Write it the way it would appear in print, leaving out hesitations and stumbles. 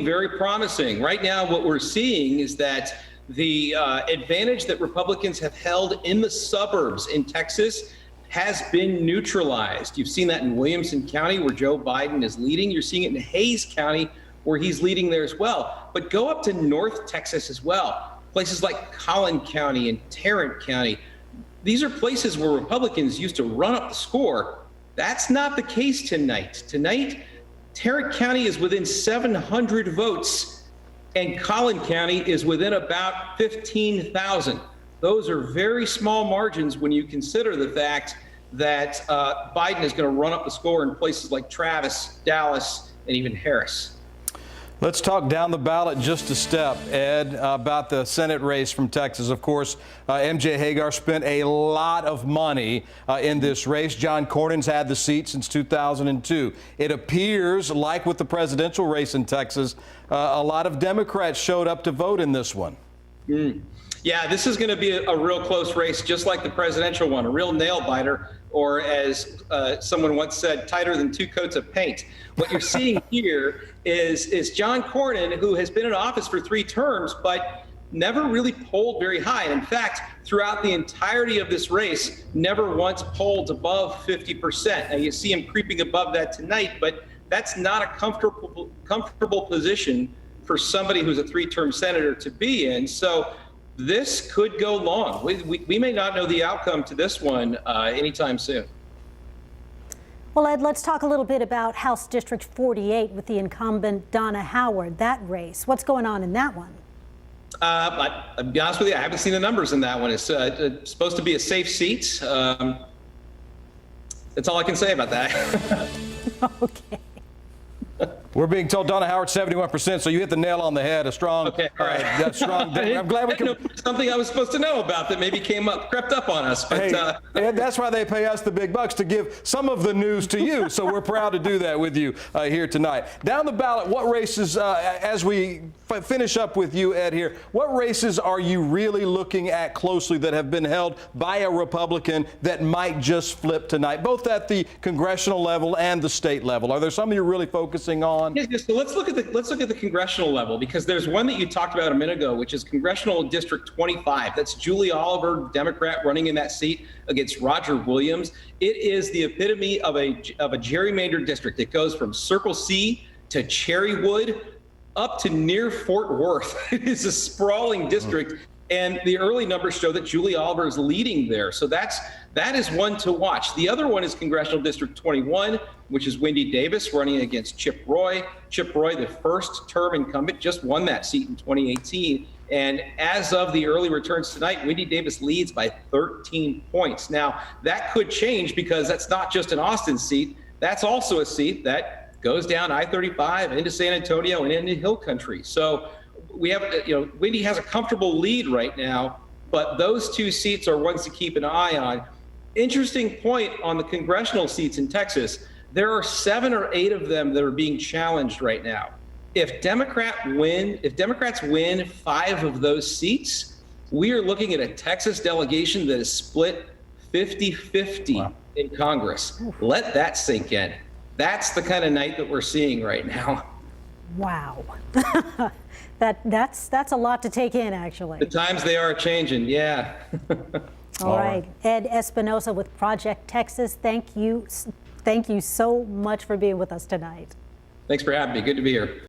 very promising. Right now, what we're seeing is that the advantage that Republicans have held in the suburbs in Texas has been neutralized. You've seen that in Williamson County, where Joe Biden is leading. You're seeing it in Hays County, where he's leading there as well. But go up to North Texas as well. Places like Collin County and Tarrant County. These are places where Republicans used to run up the score. That's not the case tonight. Tonight, Tarrant County is within 700 votes, and Collin County is within about 15,000. Those are very small margins when you consider the fact that Biden is going to run up the score in places like Travis, Dallas, and even Harris. Let's talk down the ballot just a step, Ed, about the Senate race from Texas. Of course, MJ Hagar spent a lot of money in this race. John Cornyn's had the seat since 2002. It appears, like with the presidential race in Texas, a lot of Democrats showed up to vote in this one. Yeah, this is going to be a real close race, just like the presidential one, a real nail biter, or as someone once said, tighter than two coats of paint. What you're seeing here is John Cornyn, who has been in office for 3 terms, but never really polled very high. And in fact, throughout the entirety of this race, never once polled above 50%. Now you see him creeping above that tonight, but that's not a comfortable position for somebody who's a 3-term senator to be in. So this could go long. We may not know the outcome to this one anytime soon. Well, Ed, let's talk a little bit about House District 48 with the incumbent Donna Howard, that race. What's going on in that one? I'll be honest with you, I haven't seen the numbers in that one. It's supposed to be a safe seat. That's all I can say about that. Okay. We're being told Donna Howard 71%, so you hit the nail on the head. A strong, okay, all right. Strong. I'm glad we can. Something I was supposed to know about that maybe crept up on us. But, and that's why they pay us the big bucks to give some of the news to you. So we're proud to do that with you here tonight. Down the ballot, what races, as we finish up with you, Ed, here, what races are you really looking at closely that have been held by a Republican that might just flip tonight, both at the congressional level and the state level? Are there some you're really focusing on? Yes, so let's look at the congressional level, because there's one that you talked about a minute ago, which is Congressional District 25. That's Julie Oliver, Democrat, running in that seat against Roger Williams. It is the epitome of a gerrymandered district. It goes from Circle C to Cherrywood up to near Fort Worth. It is a sprawling district, and the early numbers show that Julie Oliver is leading there. So that is one to watch. The other one is Congressional District 21, which is Wendy Davis running against Chip Roy. Chip Roy, the first-term incumbent, just won that seat in 2018. And as of the early returns tonight, Wendy Davis leads by 13 points. Now, that could change, because that's not just an Austin seat. That's also a seat that goes down I-35 into San Antonio and into Hill Country. So we have, Wendy has a comfortable lead right now, but those 2 seats are ones to keep an eye on. Interesting point on the congressional seats in Texas. There are 7 or 8 of them that are being challenged right now. If Democrats win 5 of those seats, we are looking at a Texas delegation that is split 50-50 in Congress. Let that sink in. That's the kind of night that we're seeing right now. Wow. That's a lot to take in, actually. The times they are changing, yeah. All right. Ed Espinoza with Project Texas, thank you so much for being with us tonight. Thanks for having me. Good to be here.